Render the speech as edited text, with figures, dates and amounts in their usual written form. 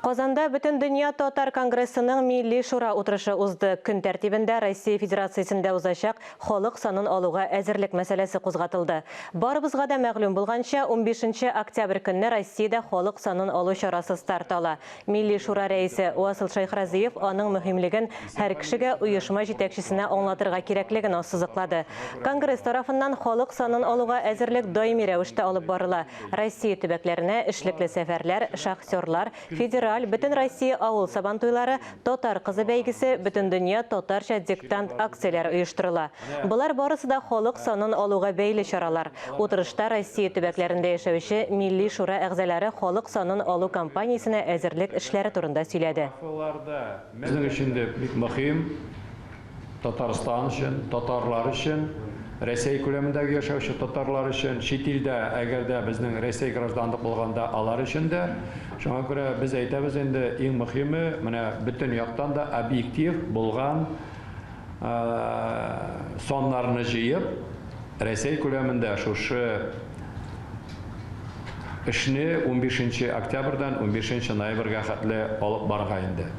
Казанда Бүтін дөнья татар конгрессының Милли шура утырышы узды. Күн тәртибендә Россия Федерациясында узачак халык санын алуга әзерлек мәсьәләсе кузгатылды. Барыбызга да мәгълүм булганча, 15 октябрь көнне Россиядә халык санын алу чарасы старт ала. Милли шура рәисе Уасыл Шайхразиев аның мөһимлеген һәр кешегә уешма җитәкчесенә аңлатырга кирәклеген ассызыклады. Конгресс тарафыннан халык санын алуга әзерлек даими рәвештә алып барыла. Россия төбәкләренә эшлекле сәфәрләр, шахтерлар, федераль Бүтін Россия авыл сабан туйлары, татар кызы бәйгесе, Бүтін дөнья татарча диктант акцияләре оештырыла. Булар барысы да халык санын алуга бәйле чаралар. Утырышта Россия төбәкләрендә яшәүче Милли шура әгъзалары халык санын алу кампаниясенә әзерлек эшләре турында сөйләде. Безнең өчен дә бик мөһим, Татарстан өчен, татарлар өчен, Россия күләмендәге яшәүче татарлар өчен, чит илдә әгәрдә безнең Россия гражданлык булганда алар өчен дә. Шуңа күрә без әйтәбез инде, иң мөһиме менә бөтен яктан да объектив булган соннарны җыеп, Россия күләмендә шушы эшне 15 октябрьдән 15 ноябрьгә хәтле алып барырга инде.